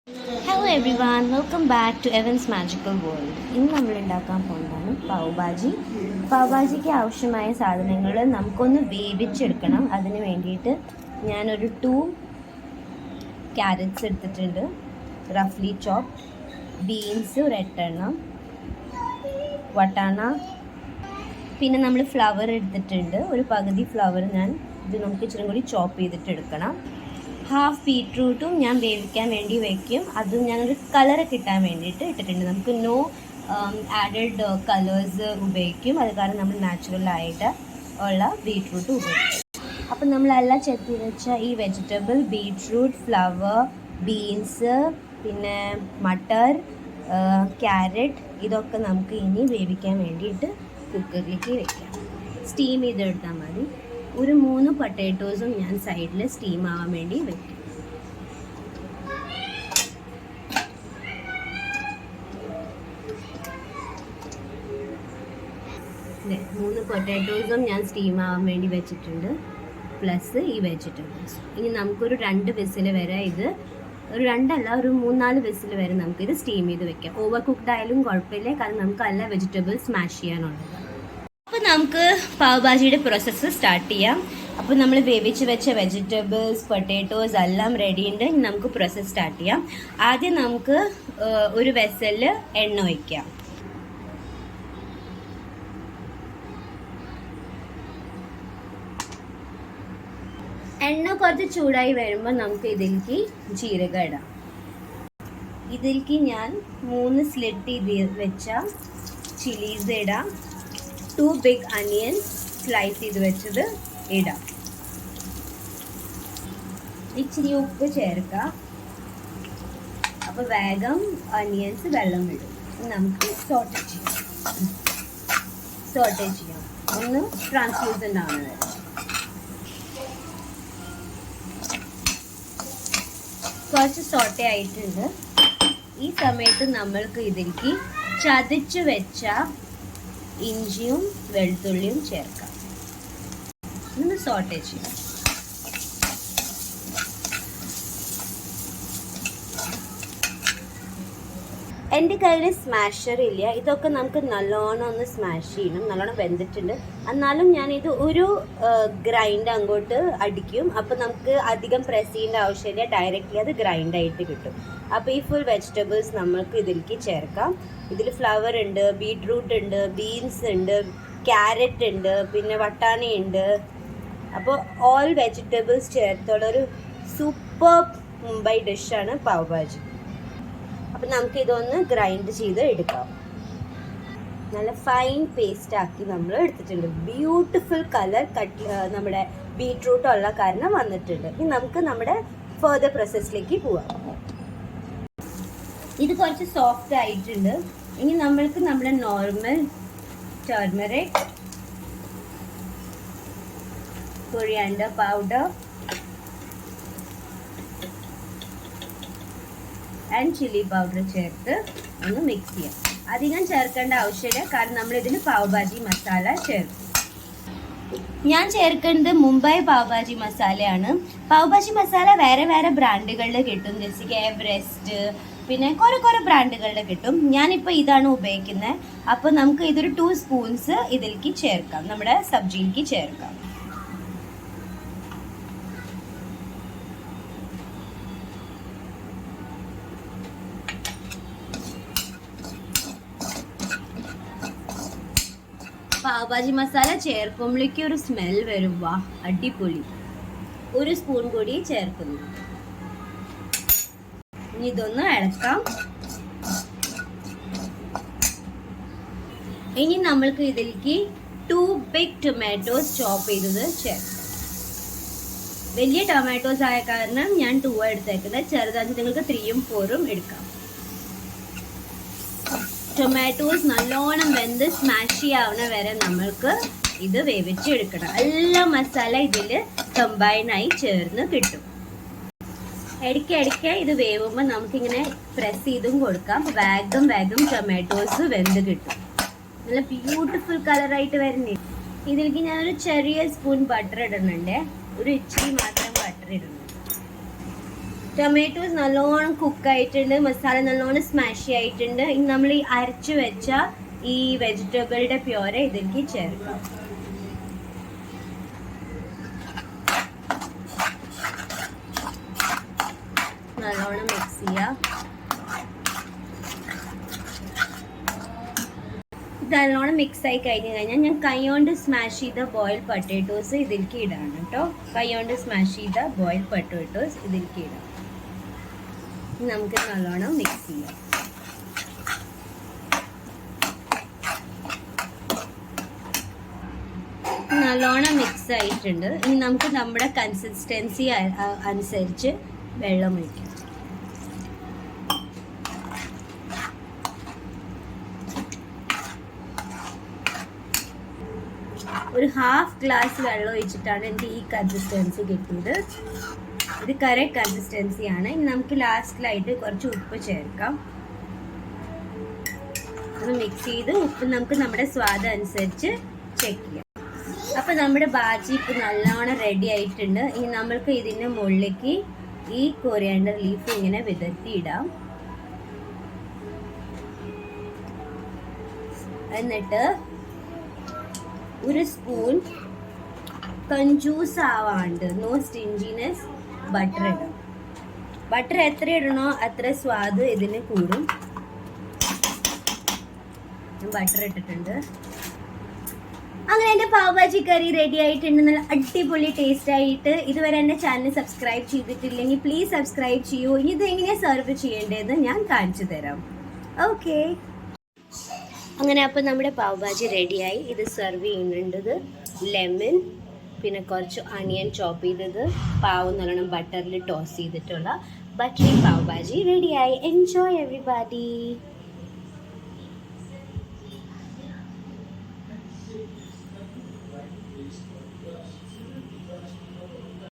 Hello everyone, welcome back to Evan's Magical World. ഇന്ന് നമ്മൾ ഉണ്ടാക്കാൻ പോകുന്നതാണ് പാവ് ഭാജിക്ക് ആവശ്യമായ സാധനങ്ങൾ നമുക്കൊന്ന് വേവിച്ചെടുക്കണം. അതിന് വേണ്ടിയിട്ട് ഞാനൊരു 2 ക്യാരറ്റ്സ് എടുത്തിട്ടുണ്ട്, റഫ്ലി ചോപ്പ്. ബീൻസ് ഒരു 8 എണ്ണം, വട്ടാണ, പിന്നെ നമ്മൾ ഫ്ലവർ എടുത്തിട്ടുണ്ട്, ഒരു പകുതി ഫ്ലവർ. ഇത് നമുക്ക് ഇച്ചിരി കൂടി ചോപ്പ് ചെയ്തിട്ട് എടുക്കണം. ഹാഫ് ബീട്രൂട്ടും ഞാൻ വേവിക്കാൻ വേണ്ടി വയ്ക്കും. അതും ഞാനൊരു കളറ് കിട്ടാൻ വേണ്ടിയിട്ട് ഇട്ടിട്ടുണ്ട്. നമുക്ക് നോ ആഡഡ് കളേഴ്സ് ഉപയോഗിക്കും. അത് കാരണം നമ്മൾ നാച്ചുറലായിട്ട് ഉള്ള ബീട്രൂട്ട് ഉപയോഗിക്കും. അപ്പം നമ്മളെല്ലാം ചെത്തി വെച്ച ഈ വെജിറ്റബിൾ, ബീട്രൂട്ട്, ഫ്ലവർ, ബീൻസ്, പിന്നെ മട്ടർ, ക്യാരറ്റ്, ഇതൊക്കെ നമുക്ക് ഇനി വേവിക്കാൻ വേണ്ടിയിട്ട് കുക്കറിലേക്ക് വെക്കാം. സ്റ്റീം ചെയ്തെടുത്താൽ മതി. ഒരു 3 പൊട്ടാറ്റോസും ഞാൻ സൈഡിൽ സ്റ്റീം ആവാൻ വേണ്ടി വെക്കും. അതെ, 3 പൊട്ടാറ്റോസും ഞാൻ സ്റ്റീം ആവാൻ വേണ്ടി വെച്ചിട്ടുണ്ട്, പ്ലസ് ഈ വെജിറ്റബിൾസ്. ഇനി നമുക്കൊരു 2 വിസിൽ വരെ ഇത്, ഒരു 2 അല്ല, ഒരു 3-4 വിസിൽ വരെ നമുക്കിത് സ്റ്റീം ചെയ്ത് വെക്കാം. ഓവർ കുക്ക്ഡ് ആയാലും കുഴപ്പമില്ല, കാരണം നമുക്ക് എല്ലാ വെജിറ്റബിൾസ് സ്മാഷ് ചെയ്യാനുള്ളത്. അപ്പോൾ നമുക്ക് പാവ് ഭാജിയുടെ പ്രോസസ്സ് സ്റ്റാർട്ട് ചെയ്യാം. അപ്പോൾ നമ്മൾ വേവിച്ച് വെച്ച വെജിറ്റബിൾസ്, പൊട്ടാറ്റോസ് എല്ലാം റെഡി ഉണ്ട്. നമുക്ക് പ്രോസസ്സ് സ്റ്റാർട്ട് ചെയ്യാം. ആദ്യം നമുക്ക് ഒരു വെസലിൽ എണ്ണ ഒഴിക്കാം. എണ്ണ കുറച്ച് ചൂടായി വരുമ്പോൾ നമുക്ക് ഇതിലേക്ക് ജീരകം ഇടാം. ഇതിലേക്ക് ഞാൻ 3 സ്ലിറ്റ് വെച്ച ചില്ലീസ് ഇടാം. 2 ബിഗ് അനിയൻസ് സ്ലൈസ് ചെയ്ത് വെച്ചത് ഇടാം. ഇച്ചിരി ഉപ്പ് ചേർക്കാം. അപ്പോൾ വേഗം അനിയൻസ് വെള്ളം വിടും. നമുക്ക് സോട്ടേ ചെയ്യാം. ഒന്ന് ട്രാൻസ്ലൂസൻ്റ് ആണ് വരെ. കുറച്ച് സോട്ടേ ആയിട്ടുണ്ട്. ഈ സമയത്ത് നമ്മൾക്ക് ഇതിലേക്ക് ചതച്ച് വെച്ച ഇഞ്ചിയും വെളുത്തുള്ളിയും ചേർക്കാം. ഒന്ന് സോട്ടേ ചെയ്യാം. എൻ്റെ കയ്യിൽ സ്മാഷർ ഇല്ല. ഇതൊക്കെ നമുക്ക് നല്ലോണം ഒന്ന് സ്മാഷ് ചെയ്യണം. നല്ലോണം വെന്തിട്ടുണ്ട്. എന്നാലും ഞാനിത് ഒരു ഗ്രൈൻഡ് അങ്ങോട്ട് അടിക്കും. അപ്പോൾ നമുക്ക് അധികം പ്രസ് ചെയ്യേണ്ട ആവശ്യമില്ല, ഡയറക്റ്റ്ലി അത് ഗ്രൈൻഡായിട്ട് കിട്ടും. അപ്പോൾ ഈ ഫുൾ വെജിറ്റബിൾസ് നമ്മൾക്ക് ഇതിലേക്ക് ചേർക്കാം. ഇതിൽ ഫ്ലവർ ഉണ്ട്, ബീട്രൂട്ട് ഉണ്ട്, ബീൻസ് ഉണ്ട്, ക്യാരറ്റ് ഉണ്ട്, പിന്നെ വട്ടാണയുണ്ട്. അപ്പോൾ ഓൾ വെജിറ്റബിൾസ് ചേർത്തുള്ളൊരു സൂപ്പർ മുംബൈ ഡിഷാണ് പാവ് ഭാജി. അപ്പം നമുക്കിതൊന്ന് ഗ്രൈൻഡ് ചെയ്ത് എടുക്കാം. നല്ല ഫൈൻ പേസ്റ്റ് ആക്കി നമ്മൾ എടുത്തിട്ടുണ്ട്. ബ്യൂട്ടിഫുൾ കളർ നമ്മുടെ ബീട്രൂട്ട് ഉള്ള കാരണം വന്നിട്ടുണ്ട്. ഇനി നമുക്ക് നമ്മുടെ ഫർദർ പ്രോസസ്സിലേക്ക് പോവാം. ഇത് കുറച്ച് സോഫ്റ്റ് ആയിട്ടുണ്ട്. ഇനി നമ്മൾക്ക് നമ്മുടെ normal turmeric, coriander powder and chilli powder ചേർത്ത് ഒന്ന് മിക്സ് ചെയ്യാം. അധികം ചേർക്കേണ്ട ആവശ്യമില്ല, കാരണം നമ്മളിതിൽ പാവ് ഭാജി മസാല ചേർക്കും. ഞാൻ ചേർക്കുന്നത് മുംബൈ പാവ് ഭാജി മസാലയാണ്. പാവ് ഭാജി മസാല വേറെ വേറെ ബ്രാൻഡുകളിൽ കിട്ടും, ജെസ്സിക്ക് എവറസ്റ്റ്, പിന്നെ കുറേ ബ്രാൻഡുകളിൽ കിട്ടും. ഞാനിപ്പോൾ ഇതാണ് ഉപയോഗിക്കുന്നത്. അപ്പോൾ നമുക്ക് ഇതൊരു 2 സ്പൂൺസ് ഇതിലേക്ക് ചേർക്കാം, നമ്മുടെ സബ്ജിയിലേക്ക് ചേർക്കാം. പാവ് ഭാജി മസാല ചേർക്കുമ്പോഴേക്കും ഒരു സ്മെൽ വരും. വാ, അടിപൊളി. 1 സ്പൂൺ കൂടി ചേർക്കുന്നു. ഇനി ഇതൊന്ന് ഇളക്കാം. ഇനി നമ്മൾക്ക് ഇതിലേക്ക് 2 ബിഗ് ടൊമാറ്റോസ് ചോപ്പ് ചെയ്തത് ചേർക്കാം. വലിയ ടൊമാറ്റോസ് ആയ കാരണം ഞാൻ 2 എടുത്തേക്കുന്നത്. ചെറുതാക്കി നിങ്ങൾക്ക് 3ഉം 4ഉം എടുക്കാം. ടൊമാറ്റോസ് നല്ലോണം വെന്ത് സ്മാഷി ആവുന്ന വരെ നമ്മൾക്ക് ഇത് വേവിച്ചെടുക്കണം. എല്ലാ മസാല ഇതിൽ കമ്പൈനായി ചേർന്ന് കിട്ടും. ഇടയ്ക്ക് ഇത് വേവുമ്പോൾ നമുക്കിങ്ങനെ പ്രസ് ചെയ്തും കൊടുക്കാം. വേഗം ടൊമാറ്റോസ് വെന്ത് കിട്ടും. നല്ല ബ്യൂട്ടിഫുൾ കളറായിട്ട് വരുന്നേ. ഇതിലേക്ക് ഞാനൊരു ചെറിയ സ്പൂൺ ബട്ടർ ഇടുന്നുണ്ട്. ഒരു ഇച്ചിരി മാത്രം ബട്ടർ ഇടുന്നുണ്ട്. ടൊമാറ്റോസ് നല്ലോണം കുക്കായിട്ടുണ്ട്, മസാല നല്ലോണം സ്മാഷി ആയിട്ടുണ്ട്. ഇനി നമ്മൾ ഈ അരച്ചു വെച്ച ഈ വെജിറ്റബിളുടെ പ്യോര ഇതിലേക്ക് ചേർക്കാം. നല്ലോണം മിക്സ് ചെയ്യാം. ഇത് നല്ലോണം മിക്സ് ആയി കഴിഞ്ഞാൽ ഞാൻ കൈ കൊണ്ട് സ്മാഷ് ചെയ്ത ബോയിൽ പൊട്ടാറ്റോസ് ഇതിലേക്ക് ഇടാണ് കേട്ടോ. കൈ കൊണ്ട് സ്മാഷ് ചെയ്ത ബോയിൽ പൊട്ടാറ്റോസ് ഇതിലേക്ക് ഇടാം. നമുക്ക് നല്ലോണം മിക്സ് ചെയ്യാം. നല്ലോണം മിക്സ് ആയിട്ടുണ്ട്. ഇനി നമുക്ക് നമ്മുടെ കൺസിസ്റ്റൻസി അനുസരിച്ച് വെള്ളം ഒഴിക്കാം. ഒരു ഹാഫ് ഗ്ലാസ് വെള്ളം ഒഴിച്ചിട്ടാണ് എനിക്ക് ഈ കൺസിസ്റ്റൻസി കിട്ടിയത്. ഇത് കറക്റ്റ് കൺസിസ്റ്റൻസിയാണ്. ഇനി നമുക്ക് ലാസ്റ്റിലായിട്ട് കുറച്ച് ഉപ്പ് ചേർക്കാം. അത് മിക്സ് ചെയ്ത് ഉപ്പ് നമുക്ക് നമ്മുടെ സ്വാദ് അനുസരിച്ച് ചെക്ക് ചെയ്യാം. അപ്പോൾ നമ്മുടെ ബാജി ഇപ്പോൾ നല്ലോണം റെഡി ആയിട്ടുണ്ട്. ഇനി നമ്മൾക്ക് ഇതിൻ്റെ മുകളിലേക്ക് ഈ കൊറിയാണ്ടർ ലീഫ് ഇങ്ങനെ വിതർത്തിയിടാം. എന്നിട്ട് ഒരു സ്പൂൺ കഞ്ചൂസ് ആവാണ്ട്, നോ സ്റ്റിഞ്ചിനെസ്, ബട്ടർ ഇടാം. ബട്ടർ എത്ര ഇടണോ അത്ര സ്വാദ് ഇതിന് കൂടും. ബട്ടർ ഇട്ടിട്ടുണ്ട്. അങ്ങനെ എൻ്റെ പാവ് ഭാജി കറി റെഡി ആയിട്ടുണ്ട്. നല്ല അടിപൊളി ടേസ്റ്റ് ആയിട്ട്. ഇതുവരെ എൻ്റെ ചാനൽ സബ്സ്ക്രൈബ് ചെയ്തിട്ടില്ലെങ്കിൽ പ്ലീസ് സബ്സ്ക്രൈബ് ചെയ്യൂ. ഇനി ഇത് എങ്ങനെയാണ് സെർവ് ചെയ്യേണ്ടതെന്ന് ഞാൻ കാണിച്ചു തരാം. ഓക്കെ, അങ്ങനെ അപ്പോൾ നമ്മുടെ പാവ് ഭാജി റെഡിയായി. ഇത് സെർവ് ചെയ്യുന്നുണ്ടത് ലെമൺ, പിന്നെ കുറച്ച് അണിയൻ ചോപ്പ് ചെയ്തത്, പാവ് നല്ലോണം ബട്ടറിൽ ടോസ് ചെയ്തിട്ടുള്ള ബട്ടറി പാവ് ഭാജി റെഡിയായി. Enjoy everybody.